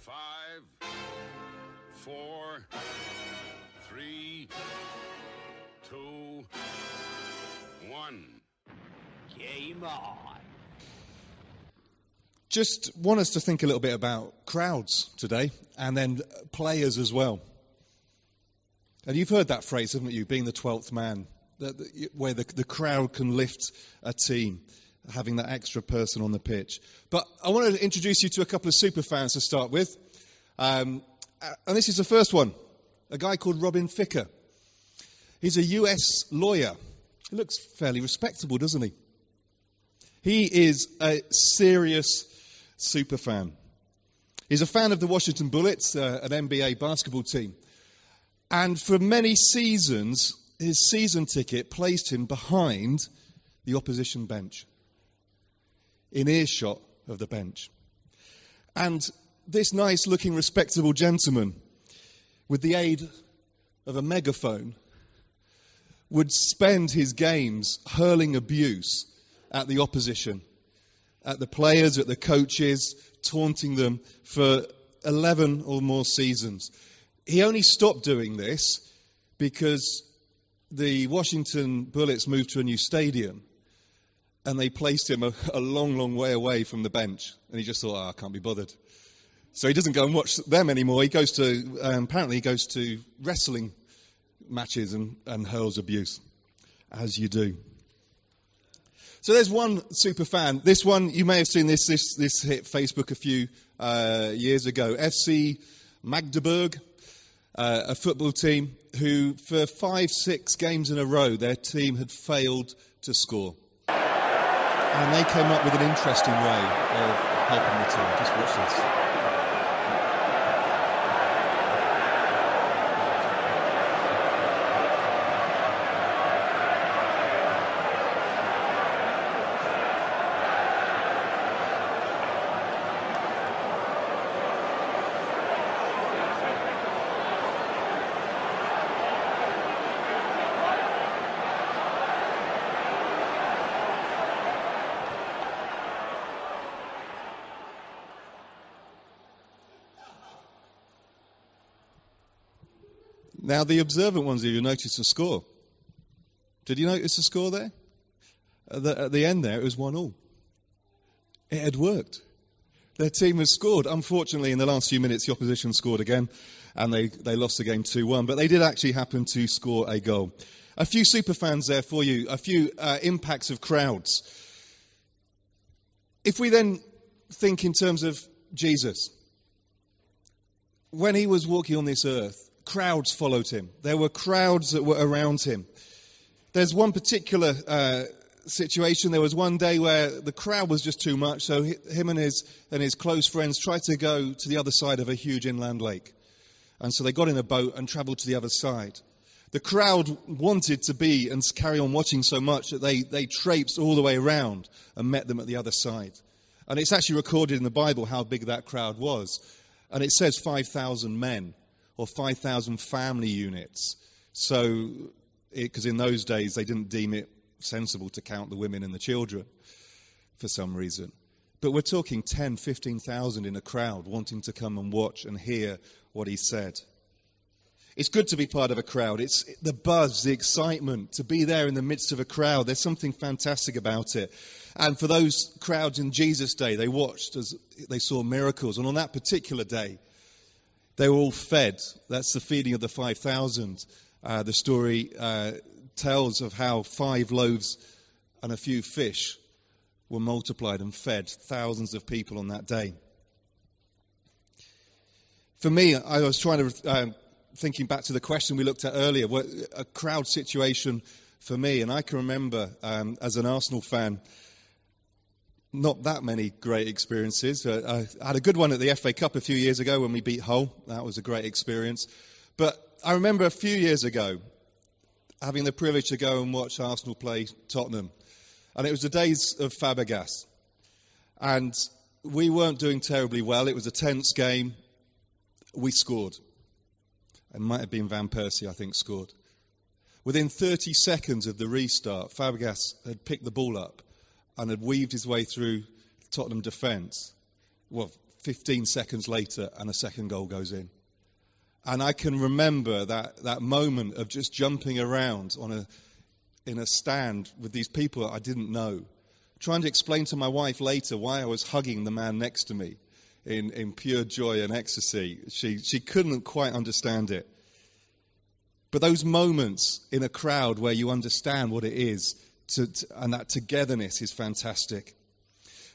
5, 4, 3, 2, 1. Game on. Just want us to think a little bit about crowds today, and then players as well. And you've heard that phrase, haven't you, being the 12th man, where the crowd can lift a team, having that extra person on the pitch. But I want to introduce you to a couple of super fans to start with. And this is the first one, a guy called Ficker. He's a US lawyer. He looks fairly respectable, doesn't he? He is a serious super fan. He's a fan of the Washington Bullets, an NBA basketball team. And for many seasons, his season ticket placed him behind the opposition bench, in earshot of the bench. And this nice-looking, respectable gentleman, with the aid of a megaphone, would spend his games hurling abuse at the opposition, at the players, at the coaches, taunting them for 11 or more seasons. He only stopped doing this because the Washington Bullets moved to a new stadium and they placed him a long, long way away from the bench. And he just thought, I can't be bothered. So he doesn't go and watch them anymore. He goes to, apparently he goes to wrestling matches and hurls abuse, as you do. So there's one super fan. This one, you may have seen this hit Facebook a few years ago. FC Magdeburg, a football team who, for 5-6 games in a row, their team had failed to score. And they came up with an interesting way of helping the team. Just watch this. Now, the observant ones of you noticed the score. Did you notice the score there? At the end there, it was 1-1. It had worked. Their team has scored. Unfortunately, in the last few minutes, the opposition scored again, and they lost the game 2-1. But they did actually happen to score a goal. A few super fans there for you, a few impacts of crowds. If we then think in terms of Jesus, when he was walking on this earth, crowds followed him. There were crowds that were around him. There's one particular situation. There was one day where the crowd was just too much, so him and his close friends tried to go to the other side of a huge inland lake. And so they got in a boat and travelled to the other side. The crowd wanted to be and carry on watching so much that they traipsed all the way around and met them at the other side. And it's actually recorded in the Bible how big that crowd was. And it says 5,000 men. Or 5,000 family units. So, because in those days they didn't deem it sensible to count the women and the children for some reason. But we're talking 10, 15,000 in a crowd wanting to come and watch and hear what he said. It's good to be part of a crowd. It's the buzz, the excitement, to be there in the midst of a crowd. There's something fantastic about it. And for those crowds in Jesus' day, they watched as they saw miracles. And on that particular day, they were all fed. That's the feeding of the 5,000. The story tells of how 5 loaves and a few fish were multiplied and fed thousands of people on that day. For me, I was trying to, thinking back to the question we looked at earlier, a crowd situation for me. And I can remember, as an Arsenal fan, not that many great experiences. I had a good one at the FA Cup a few years ago when we beat Hull. That was a great experience. But I remember a few years ago having the privilege to go and watch Arsenal play Tottenham. And it was the days of Fabregas. And we weren't doing terribly well. It was a tense game. We scored. It might have been Van Persie, I think, scored. Within 30 seconds of the restart, Fabregas had picked the ball up and had weaved his way through Tottenham defence. Well, 15 seconds later, and a second goal goes in. And I can remember that moment of just jumping around in a stand with these people I didn't know, trying to explain to my wife later why I was hugging the man next to me in pure joy and ecstasy. She couldn't quite understand it. But those moments in a crowd where you understand what it is, and that togetherness is fantastic.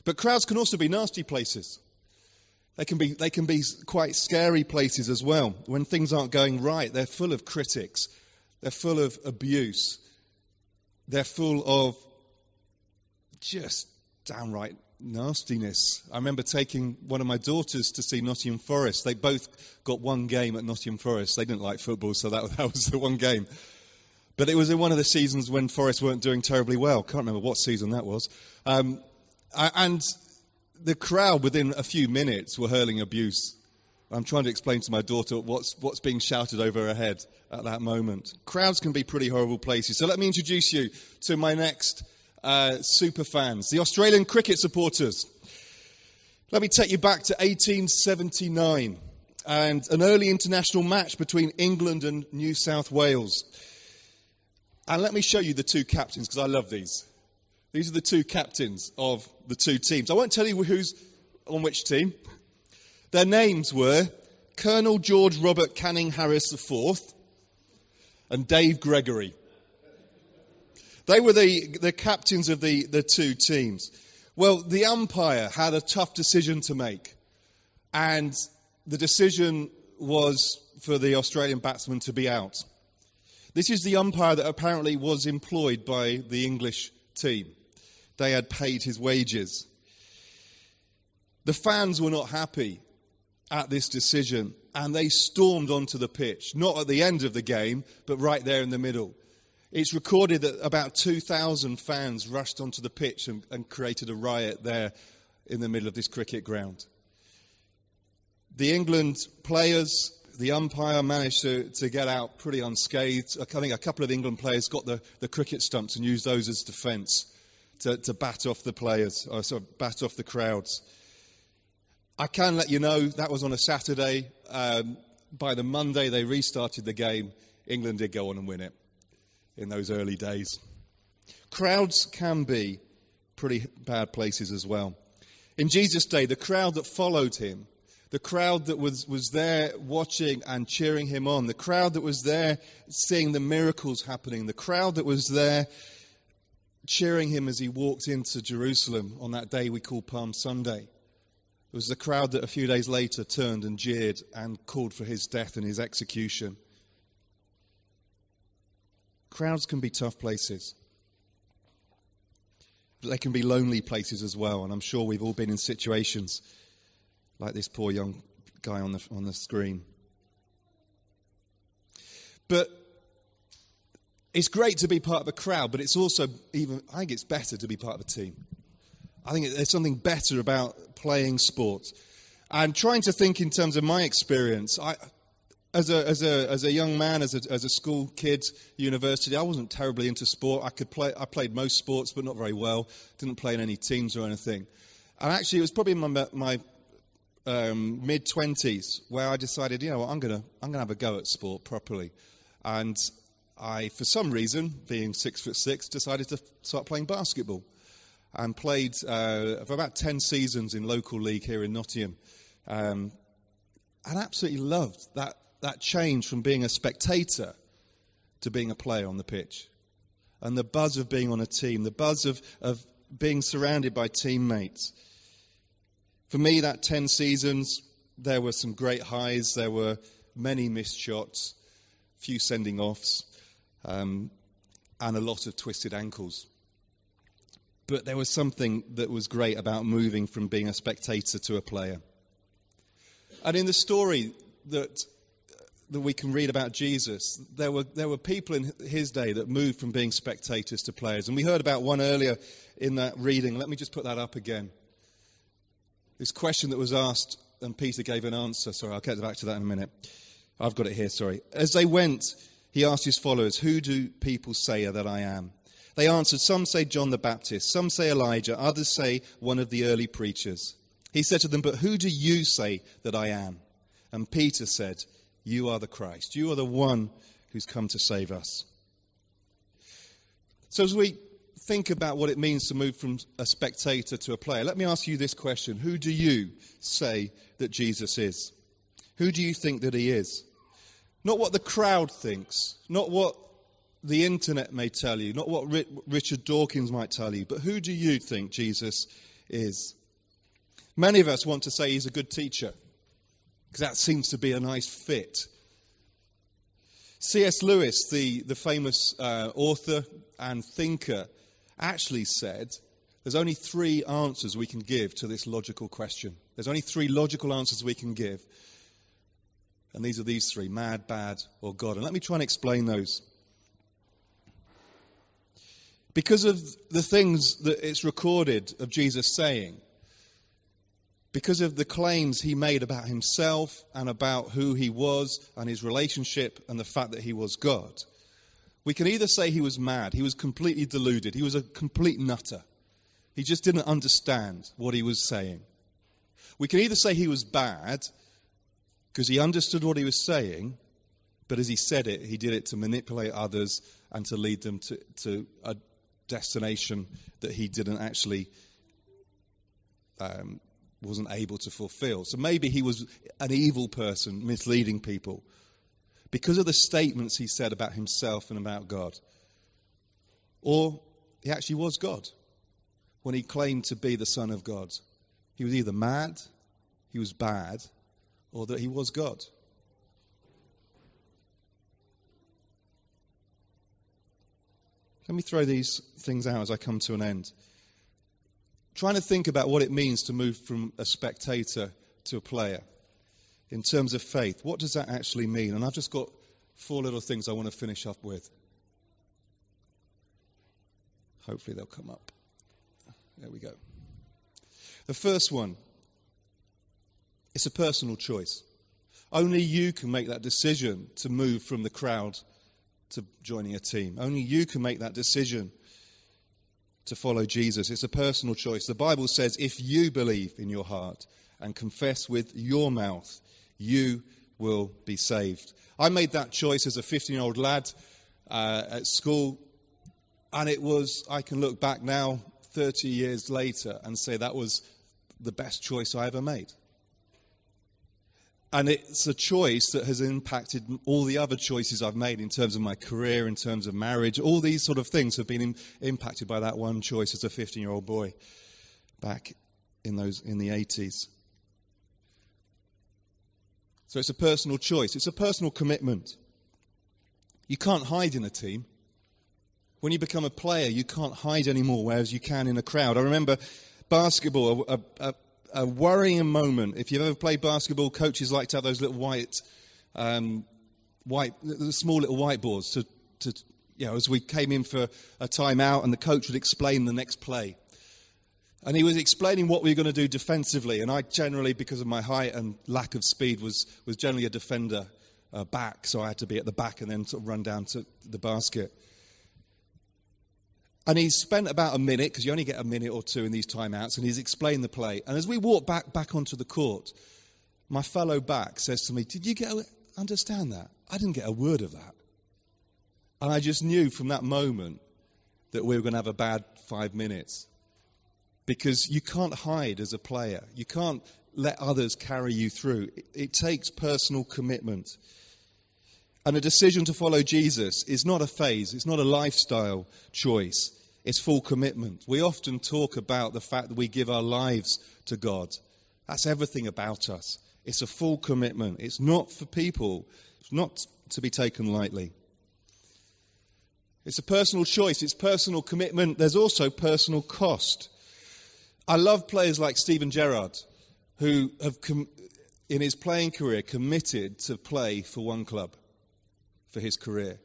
But crowds can also be nasty places. They can be quite scary places as well. When things aren't going right, they're full of critics. They're full of abuse. They're full of just downright nastiness. I remember taking one of my daughters to see Nottingham Forest. They both got one game at Nottingham Forest. They didn't like football, so that was the one game. But it was in one of the seasons when Forest weren't doing terribly well. Can't remember what season that was. And the crowd, within a few minutes, were hurling abuse. I'm trying to explain to my daughter what's being shouted over her head at that moment. Crowds can be pretty horrible places. So let me introduce you to my next super fans, the Australian cricket supporters. Let me take you back to 1879 and an early international match between England and New South Wales. And let me show you the two captains, because I love these. These are the two captains of the two teams. I won't tell you who's on which team. Their names were Colonel George Robert Canning Harris IV and Dave Gregory. They were the captains of the two teams. Well, the umpire had a tough decision to make. And the decision was for the Australian batsman to be out. This is the umpire that apparently was employed by the English team. They had paid his wages. The fans were not happy at this decision, and they stormed onto the pitch, not at the end of the game, but right there in the middle. It's recorded that about 2,000 fans rushed onto the pitch and created a riot there in the middle of this cricket ground. The England players, the umpire managed to get out pretty unscathed. I think a couple of England players got the cricket stumps and used those as defence to bat off the players, or sort of bat off the crowds. I can let you know that was on a Saturday. By the Monday they restarted the game. England did go on and win it in those early days. Crowds can be pretty bad places as well. In Jesus' day, the crowd that followed him, the crowd that was there watching and cheering him on, the crowd that was there seeing the miracles happening, the crowd that was there cheering him as he walked into Jerusalem on that day we call Palm Sunday. It was the crowd that a few days later turned and jeered and called for his death and his execution. Crowds can be tough places. But they can be lonely places as well, and I'm sure we've all been in situations like this poor young guy on the screen. But it's great to be part of a crowd, but it's also I think it's better to be part of a team. I think there's something better about playing sport. And trying to think in terms of my experience, as a young man, as a school kid, university, I wasn't terribly into sport. I played most sports, but not very well. Didn't play in any teams or anything. And actually, it was probably in my mid-20s where I decided, I'm gonna have a go at sport properly. And I, for some reason, being 6'6", decided to start playing basketball. And played for about 10 seasons in local league here in Nottingham. And absolutely loved that change from being a spectator to being a player on the pitch. And the buzz of being on a team, the buzz of being surrounded by teammates. For me, that 10 seasons, there were some great highs, there were many missed shots, few sending offs, and a lot of twisted ankles. But there was something that was great about moving from being a spectator to a player. And in the story that we can read about Jesus, there were people in his day that moved from being spectators to players. And we heard about one earlier in that reading. Let me just put that up again. This question that was asked, and Peter gave an answer. Sorry, I'll get back to that in a minute. I've got it here, sorry. As they went, he asked his followers, "Who do people say that I am?" They answered, "Some say John the Baptist, some say Elijah, others say one of the early preachers." He said to them, "But who do you say that I am?" And Peter said, "You are the Christ. You are the one who's come to save us." So as we think about what it means to move from a spectator to a player, let me ask you this question. Who do you say that Jesus is? Who do you think that he is? Not what the crowd thinks, not what the internet may tell you, not what Richard Dawkins might tell you, but who do you think Jesus is? Many of us want to say he's a good teacher, because that seems to be a nice fit. C.S. Lewis, the famous author and thinker, actually said there's only 3 answers we can give to this logical question. There's only 3 logical answers we can give. And these are these 3, mad, bad, or God. And let me try and explain those. Because of the things that it's recorded of Jesus saying, because of the claims he made about himself and about who he was and his relationship and the fact that he was God, we can either say he was mad, he was completely deluded, he was a complete nutter. He just didn't understand what he was saying. We can either say he was bad because he understood what he was saying, but as he said it, he did it to manipulate others and to lead them to a destination that he didn't actually wasn't able to fulfill. So maybe he was an evil person misleading people because of the statements he said about himself and about God. Or he actually was God when he claimed to be the Son of God. He was either mad, he was bad, or that he was God. Let me throw these things out as I come to an end. Trying to think about what it means to move from a spectator to a player in terms of faith. What does that actually mean? And I've just got 4 little things I want to finish up with. Hopefully they'll come up. There we go. The first one, it's a personal choice. Only you can make that decision to move from the crowd to joining a team. Only you can make that decision to follow Jesus. It's a personal choice. The Bible says if you believe in your heart and confess with your mouth, you will be saved. I made that choice as a 15-year-old lad at school, and it was, I can look back now 30 years later and say that was the best choice I ever made. And it's a choice that has impacted all the other choices I've made in terms of my career, in terms of marriage. All these sort of things have been impacted by that one choice as a 15-year-old boy back in the 80s. So it's a personal choice. It's a personal commitment. You can't hide in a team. When you become a player, you can't hide anymore, whereas you can in a crowd. I remember basketball, a worrying moment. If you've ever played basketball, coaches like to have those little small little whiteboards to as we came in for a timeout, and the coach would explain the next play. And he was explaining what we were going to do defensively, and I generally, because of my height and lack of speed, was generally a defender back, so I had to be at the back and then sort of run down to the basket. And he spent about a minute, because you only get a minute or 2 in these timeouts, and he's explained the play. And as we walked back onto the court, my fellow back says to me, "Did you understand that?" I didn't get a word of that. And I just knew from that moment that we were going to have a bad 5 minutes. Because you can't hide as a player. You can't let others carry you through. It takes personal commitment. And a decision to follow Jesus is not a phase. It's not a lifestyle choice. It's full commitment. We often talk about the fact that we give our lives to God. That's everything about us. It's a full commitment. It's not for people. It's not to be taken lightly. It's a personal choice. It's personal commitment. There's also personal cost. I love players like Steven Gerrard, who have, in his playing career, committed to play for one club for his career,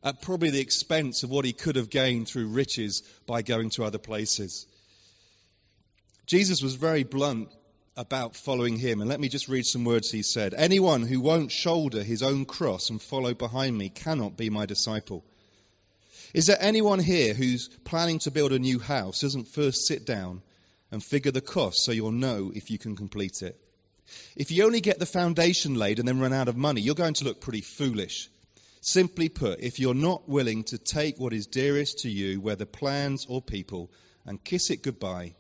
at probably the expense of what he could have gained through riches by going to other places. Jesus was very blunt about following him, and let me just read some words he said. "Anyone who won't shoulder his own cross and follow behind me cannot be my disciple. Is there anyone here who's planning to build a new house doesn't first sit down and figure the cost so you'll know if you can complete it. If you only get the foundation laid and then run out of money, you're going to look pretty foolish. Simply put, if you're not willing to take what is dearest to you, whether plans or people, and kiss it goodbye,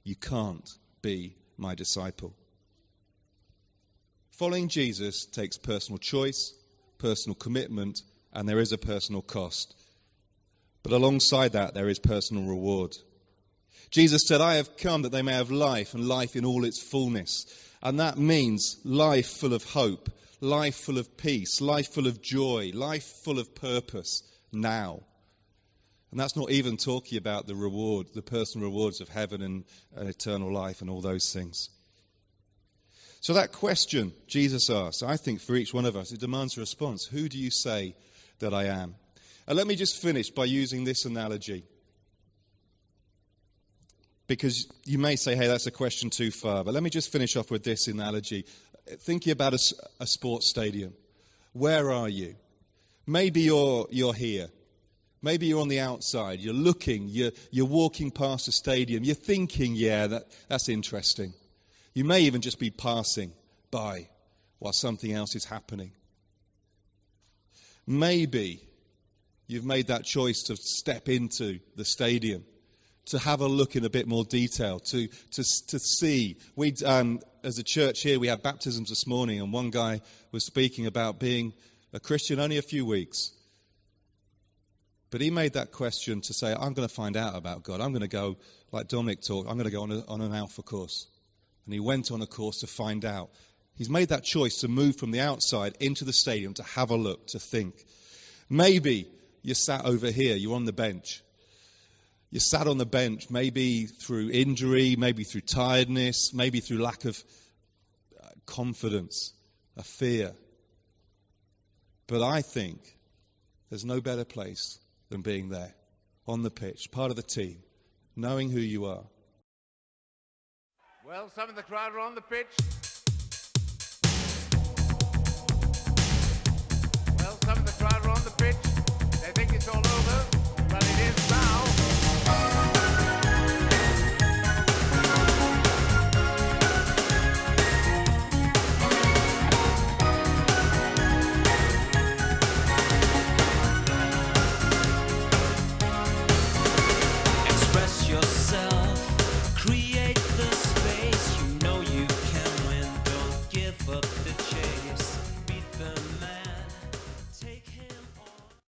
you can't be my disciple. Following Jesus takes personal choice, personal commitment, and there is a personal cost. But alongside that, there is personal reward. Jesus said, I have come that they may have life, and life in all its fullness. And that means life full of hope, life full of peace, life full of joy, life full of purpose now. And that's not even talking about the reward, the personal rewards of heaven and eternal life and all those things. So that question Jesus asked, I think for each one of us, it demands a response. Who do you say that I am? And let me just finish by using this analogy. Because you may say, hey, that's a question too far. But let me just finish off with this analogy. Thinking about a sports stadium. Where are you? Maybe you're here. Maybe you're on the outside. You're looking. You're walking past a stadium. You're thinking, yeah, that's interesting. You may even just be passing by while something else is happening. Maybe you've made that choice to step into the stadium, to have a look in a bit more detail, to see. We, as a church here, we had baptisms this morning, and one guy was speaking about being a Christian only a few weeks. But he made that question to say, I'm going to find out about God. I'm going to go, like Dominic talked, I'm going to go on an alpha course. And he went on a course to find out. He's made that choice to move from the outside into the stadium, to have a look, to think. Maybe you're sat over here, you're on the bench. You sat on the bench, maybe through injury, maybe through tiredness, maybe through lack of confidence, a fear. But I think there's no better place than being there, on the pitch, part of the team, knowing who you are. Well, some of the crowd are on the pitch. Well, some of the crowd are on the pitch.